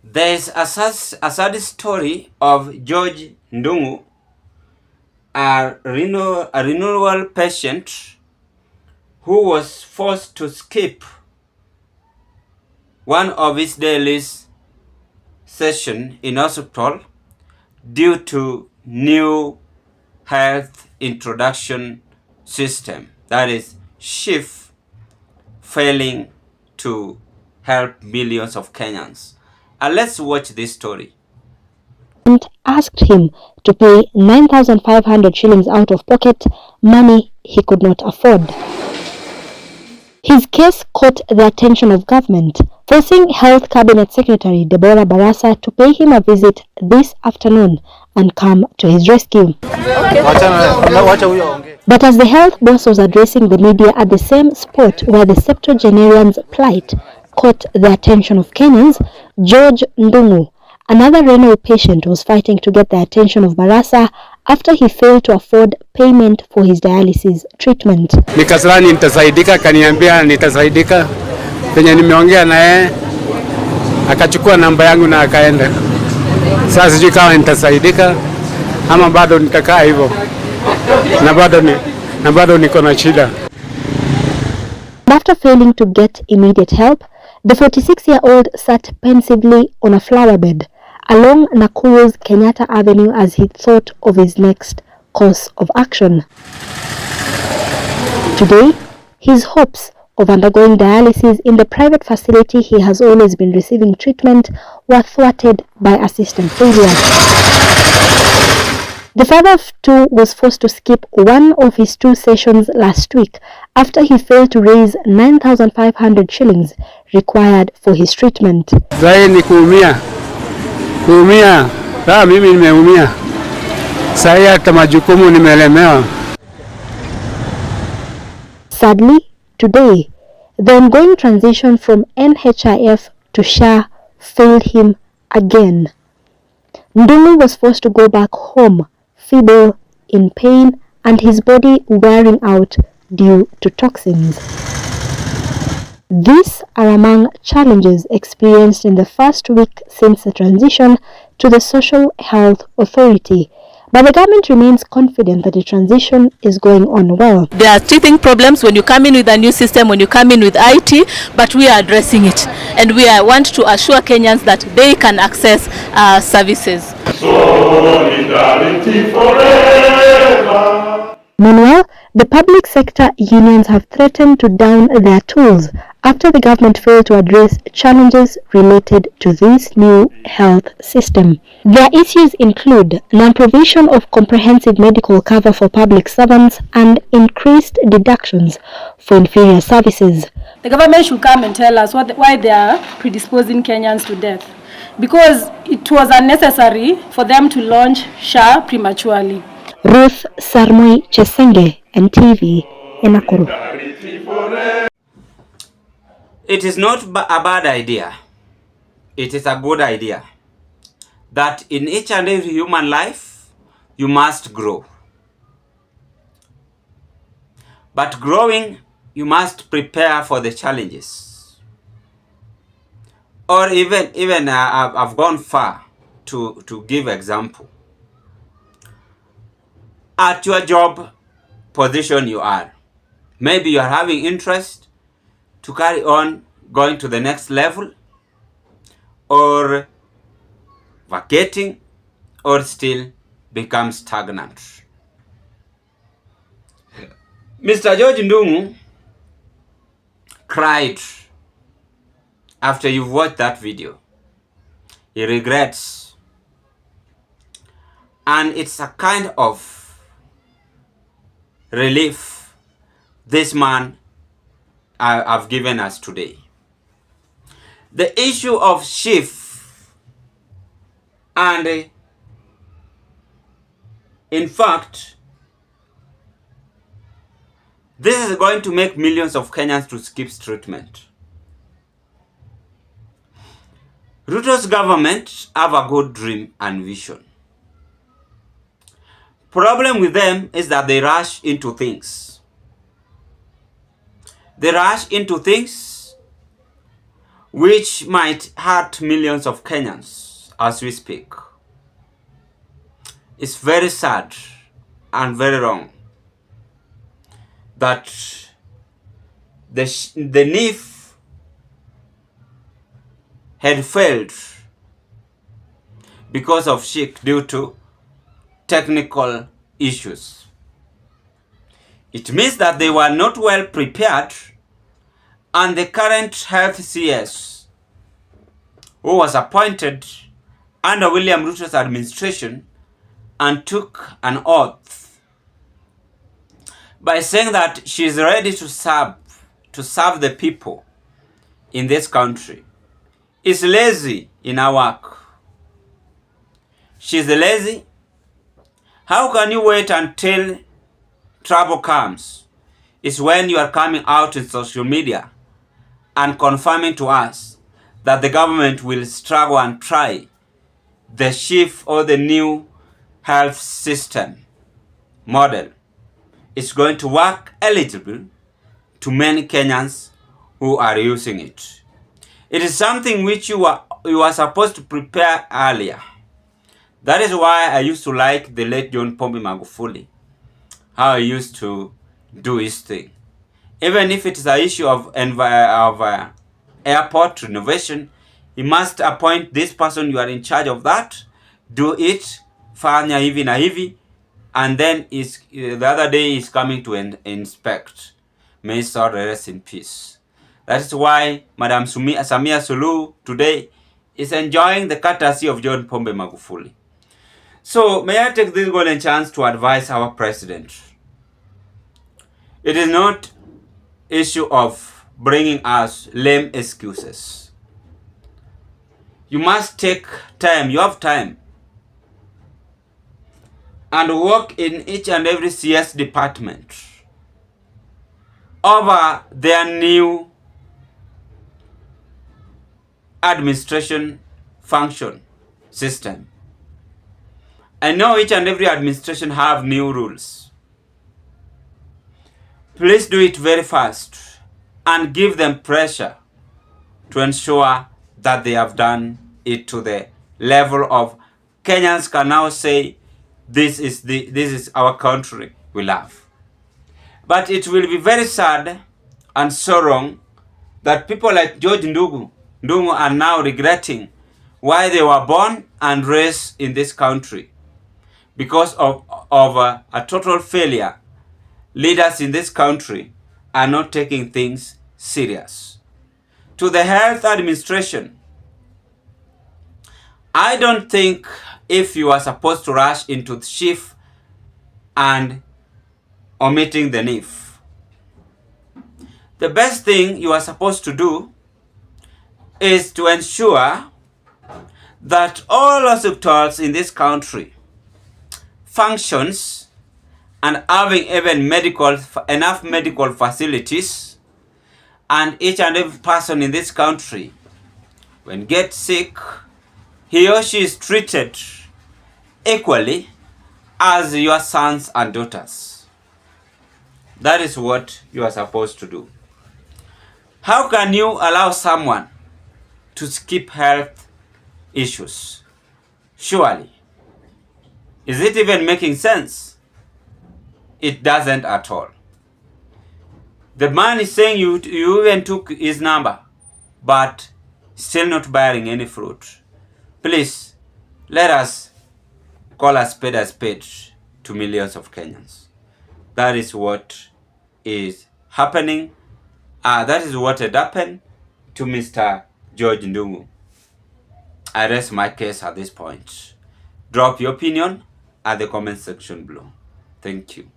There's a sad story of George Ndungu, a renal patient who was forced to skip one of his daily sessions in hospital due to new health introduction system, that is SHIF, failing to help millions of Kenyans. Let's watch this story. And asked him to pay 9,500 shillings out of pocket, money he could not afford. His case caught the attention of government, forcing Health Cabinet Secretary Deborah Barasa to pay him a visit this afternoon and come to his rescue. But as the health boss was addressing the media at the same spot where the septuagenarian's plight caught the attention of Kenyans, George Ndungu, another renal patient, was fighting to get the attention of Barasa after he failed to afford payment for his dialysis treatment. Nikasema nitasaidika, kaniambia nitasaidika. Penye nimeongea naye akachukua namba yangu na akaenda. Sasa sijui kama nitasaidika ama bado nitakaa hivyo. Na bado niko na shida. After failing to get immediate help, the 46-year-old sat pensively on a flower bed along Nakuru's Kenyatta Avenue as he thought of his next course of action. Today, his hopes of undergoing dialysis in the private facility he has always been receiving treatment were thwarted by a system failure. The father of two was forced to skip one of his 2 sessions last week after he failed to raise 9,500 shillings required for his treatment. Zai ni kuumia. Mimi nimeumia. Sasa hata majukumu nimelemewa. Sadly, today, the ongoing transition from NHIF to SHA failed him again. Ndungu was forced to go back home, feeble, in pain, and his body wearing out due to toxins. These are among challenges experienced in the first week since the transition to the Social Health Authority, but the government remains confident that the transition is going on well. There are teething problems when you come in with a new system, when you come in with IT, but we are addressing it, and we want to assure Kenyans that they can access services. Solidarity forever. Meanwhile, the public sector unions have threatened to down their tools after the government failed to address challenges related to this new health system. Their issues include non-provision of comprehensive medical cover for public servants and increased deductions for inferior services. The government should come and tell us why they are predisposing Kenyans to death, because it was unnecessary for them to launch SHA prematurely. Ruth Sarmoi Chesenge, NTV, Nakuru. It is not a bad idea. It is a good idea that in each and every human life, you must grow. But growing, you must prepare for the challenges. Or even I've gone far to give example. At your job position you are, maybe you are having interest to carry on going to the next level, or vacating, or still become stagnant. Mr. George Ndungu cried after you've watched that video. He regrets, and it's a kind of relief this man have given us today. The issue of SHIF, and in fact, this is going to make millions of Kenyans to skip treatment. Ruto's government have a good dream and vision. Problem with them is that they rush into things. They rush into things which might hurt millions of Kenyans as we speak. It's very sad and very wrong that the NIF had failed because of SHIF due to technical issues. It means that they were not well prepared, and the current health CS, who was appointed under William Ruto's administration and took an oath by saying that she is ready to serve the people in this country, is lazy in her work. She's lazy. How can you wait until trouble comes? It's when you are coming out in social media and confirming to us that the government will struggle and try the SHIF or the new health system model. It's going to work eligible to many Kenyans who are using it. It is something which you are supposed to prepare earlier. That is why I used to like the late John Pombe Magufuli, how he used to do his thing. Even if it is an issue of airport renovation, he must appoint this person, you are in charge of that, do it, fanya hivi na hivi, and then the other day is coming to inspect. May his soul rest in peace. That is why Madam Samia Suluhu today is enjoying the courtesy of John Pombe Magufuli. So may I take this golden chance to advise our president. It is not issue of bringing us lame excuses. You must take time, you have time, and work in each and every CS department over their new administration function system. I know each and every administration have new rules. Please do it very fast and give them pressure to ensure that they have done it to the level of Kenyans can now say, this is our country we love. But it will be very sad and so wrong that people like George Ndungu are now regretting why they were born and raised in this country. Because of a total failure, leaders in this country are not taking things serious. To the health administration, I don't think if you are supposed to rush into the SHIF and omitting the NIF, the best thing you are supposed to do is to ensure that all hospitals in this country functions and having even enough medical facilities, and each and every person in this country, when gets sick, he or she is treated equally as your sons and daughters. That is what you are supposed to do. How can you allow someone to skip health issues? Surely. Is it even making sense? It doesn't at all. The man is saying you even took his number, but still not bearing any fruit. Please, let us call a spade to millions of Kenyans. That is what is happening. That is what had happened to Mr. George Ndungu. I rest my case at this point. Drop your opinion at the comment section below. Thank you.